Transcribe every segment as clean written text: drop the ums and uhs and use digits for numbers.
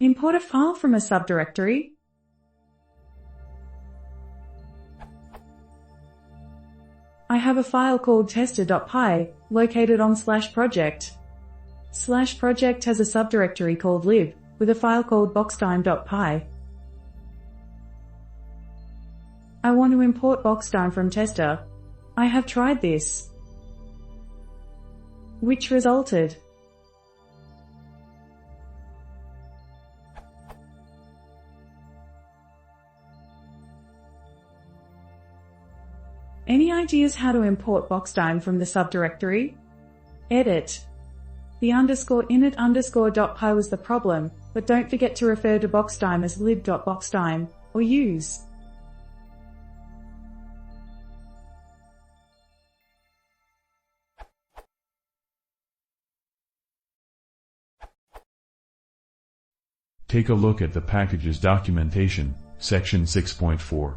Import a file from a subdirectory. I have a file called tester.py, located on /project. /project has a subdirectory called lib, with a file called boxtime.py. I want to import boxtime from tester. I have tried this, which resulted. Any ideas how to import boxtime from the subdirectory? Edit. The _init_.py was the problem, but don't forget to refer to boxtime as lib.boxtime, or use Take a look at the package's documentation, section 6.4.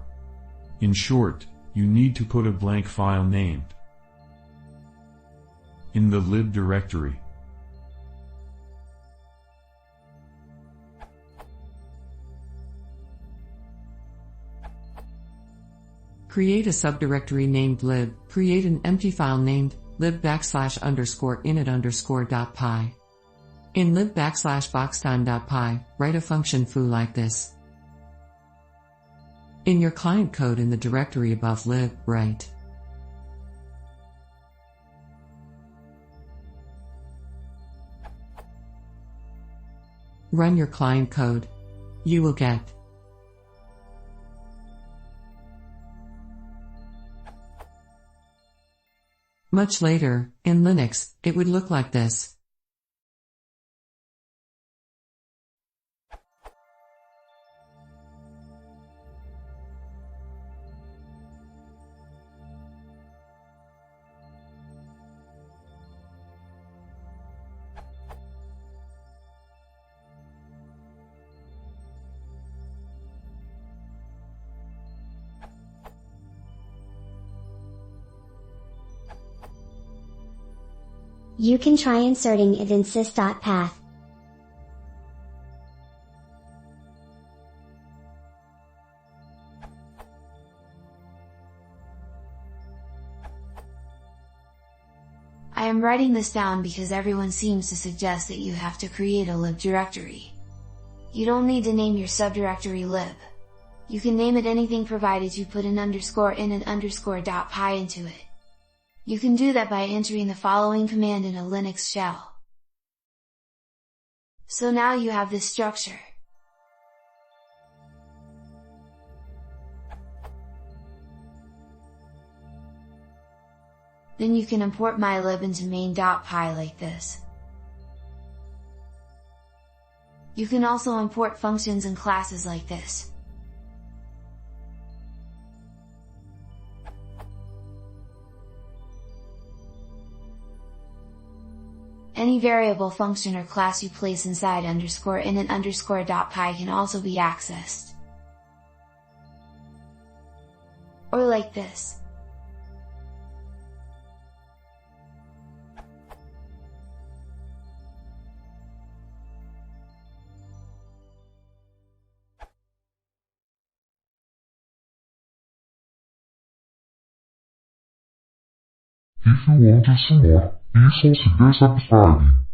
In short, you need to put a blank file named in the lib directory. Create a subdirectory named lib. Create an empty file named lib \init_.py. In lib \boxtime.py, write a function foo like this. In your client code in the directory above lib, write run your client code. You will get much later, in Linux, it would look like this. You can try inserting it in sys.path. I am writing this down because everyone seems to suggest that you have to create a lib directory. You don't need to name your subdirectory lib. You can name it anything provided you put an _init_.py into it. You can do that by entering the following command in a Linux shell. So now you have this structure. Then you can import mylib into main.py like this. You can also import functions and classes like this. Any variable function or class you place inside _init_.py can also be accessed. Or like this. If you want to see more, please consider subscribing.